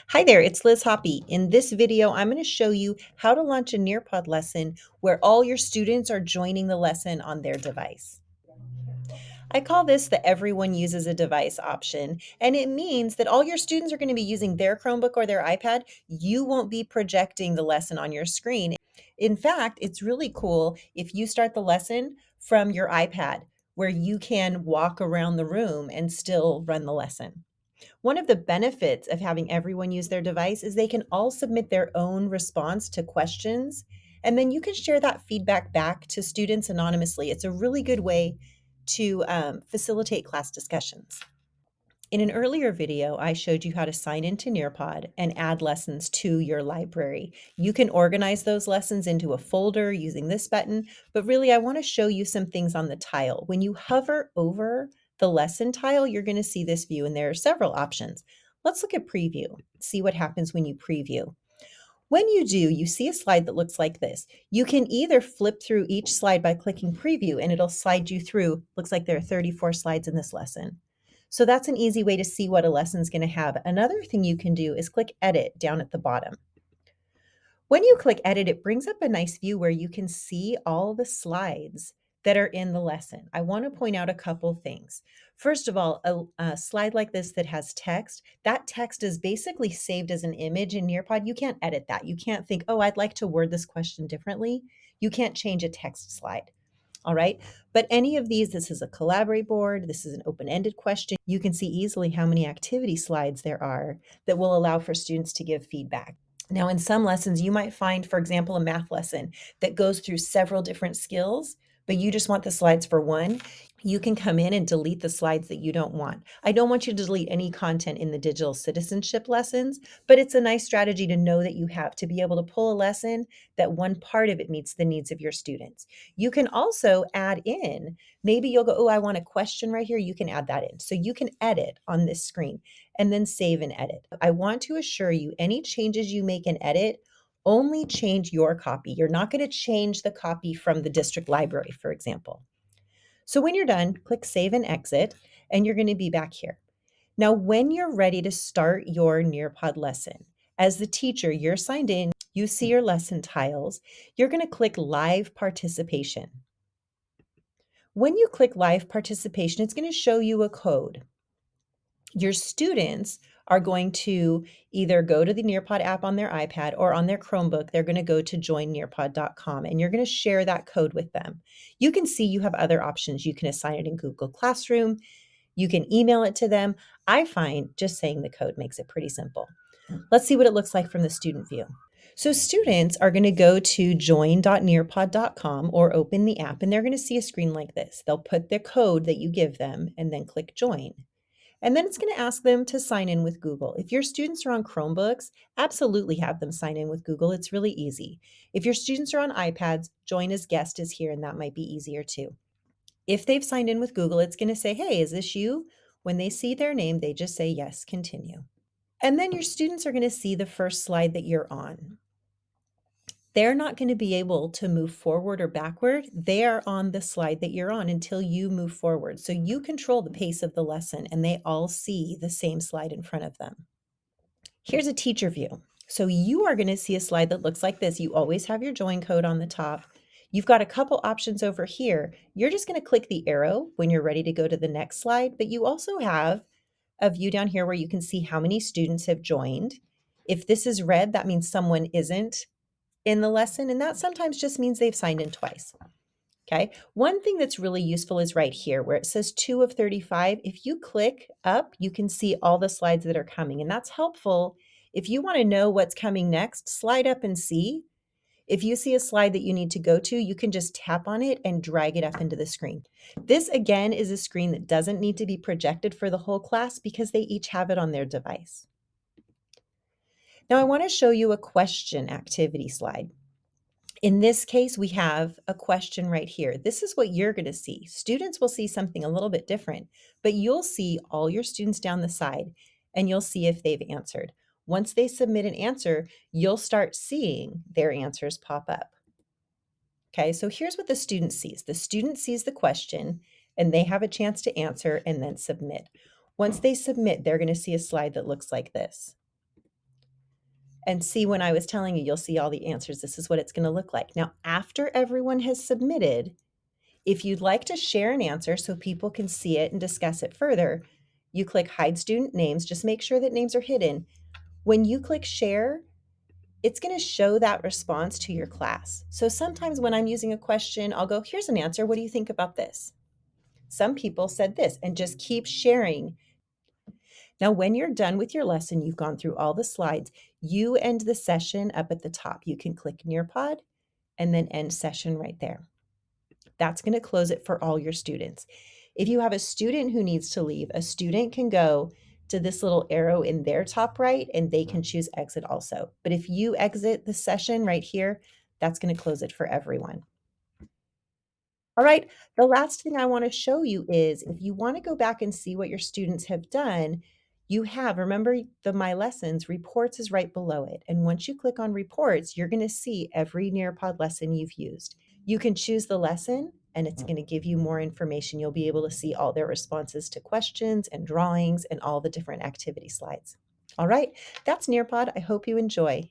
Hi there, it's Liz Hoppy. In this video, I'm going to show you how to launch a NEARPOD lesson where all your students are joining the lesson on their device. I call this the everyone uses a device option, and it means that all your students are going to be using their Chromebook or their iPad. You won't be projecting the lesson on your screen. In fact, it's really cool if you start the lesson from your iPad where you can walk around the room and still run the lesson. One of the benefits of having everyone use their device is they can all submit their own response to questions, and then you can share that feedback back to students anonymously. It's a really good way to facilitate class discussions. In an earlier video, I showed you how to sign into Nearpod and add lessons to your library. You can organize those lessons into a folder using this button, but really I want to show you some things on the tile. When you hover over the lesson tile, you're going to see this view, and there are several options. Let's look at preview, see what happens when you preview. When you do, you see a slide that looks like this. You can either flip through each slide by clicking preview and it'll slide you through. Looks like there are 34 slides in this lesson. So that's an easy way to see what a lesson is going to have. Another thing you can do is click edit down at the bottom. When you click edit, it brings up a nice view where you can see all the slides that are in the lesson. I want to point out a couple things. First of all, a slide like this that has text, that text is basically saved as an image in Nearpod. You can't edit that. You can't think, oh, I'd like to word this question differently. You can't change a text slide. All right. But any of these, this is a collaborate board. This is an open-ended question. You can see easily how many activity slides there are that will allow for students to give feedback. Now, in some lessons, you might find, for example, a math lesson that goes through several different skills, but you just want the slides for one. You can come in and delete the slides that you don't want. I don't want you to delete any content in the digital citizenship lessons, but it's a nice strategy to know that you have to be able to pull a lesson that one part of it meets the needs of your students. You can also add in, maybe you'll go, oh, I want a question right here. You can add that in. So you can edit on this screen and then save and edit. I want to assure you any changes you make and edit only change your copy. You're not going to change the copy from the district library, for example. So when you're done, click save and exit, and you're going to be back here. Now, when you're ready to start your Nearpod lesson, as the teacher, you're signed in, you see your lesson tiles, you're going to click live participation. When you click live participation, it's going to show you a code. Your students are going to either go to the Nearpod app on their iPad or on their Chromebook. They're going to go to joinnearpod.com and you're going to share that code with them. You can see you have other options. You can assign it in Google Classroom. You can email it to them. I find just saying the code makes it pretty simple. Let's see what it looks like from the student view. So students are going to go to join.nearpod.com or open the app, and they're going to see a screen like this. They'll put the code that you give them and then click join. And then it's going to ask them to sign in with Google. If your students are on Chromebooks, absolutely have them sign in with Google. It's really easy. If your students are on iPads, join as guest is here, and that might be easier too. If they've signed in with Google, it's going to say, hey, is this you? When they see their name, they just say, yes, continue. And then your students are going to see the first slide that you're on. They're not going to be able to move forward or backward. They are on the slide that you're on until you move forward. So you control the pace of the lesson and they all see the same slide in front of them. Here's a teacher view. So you are going to see a slide that looks like this. You always have your join code on the top. You've got a couple options over here. You're just going to click the arrow when you're ready to go to the next slide, but you also have a view down here where you can see how many students have joined. If this is red, that means someone isn't in the lesson, and that sometimes just means they've signed in twice. Okay. One thing that's really useful is right here where it says 2 of 35. If you click up, you can see all the slides that are coming, and that's helpful. If you want to know what's coming next, slide up and see. If you see a slide that you need to go to, you can just tap on it and drag it up into the screen. This again is a screen that doesn't need to be projected for the whole class because they each have it on their device. Now I want to show you a question activity slide. In this case, we have a question right here. This is what you're going to see. Students will see something a little bit different, but you'll see all your students down the side and you'll see if they've answered. Once they submit an answer, you'll start seeing their answers pop up. Okay, so here's what the student sees. The student sees the question and they have a chance to answer and then submit. Once they submit, they're going to see a slide that looks like this. And see, when I was telling you, you'll see all the answers. This is what it's going to look like. Now, after everyone has submitted, if you'd like to share an answer so people can see it and discuss it further, you click Hide Student Names. Just make sure that names are hidden. When you click Share, it's going to show that response to your class. So sometimes when I'm using a question, I'll go, here's an answer. What do you think about this? Some people said this, and just keep sharing. Now, when you're done with your lesson, you've gone through all the slides, you end the session up at the top. You can click NEARPOD and then end session right there. That's going to close it for all your students. If you have a student who needs to leave, a student can go to this little arrow in their top right and they can choose exit also. But if you exit the session right here, that's going to close it for everyone. All right, the last thing I want to show you is if you want to go back and see what your students have done, you have, remember the My Lessons, reports is right below it. And once you click on reports, you're going to see every Nearpod lesson you've used. You can choose the lesson and it's going to give you more information. You'll be able to see all their responses to questions and drawings and all the different activity slides. All right, that's Nearpod. I hope you enjoy.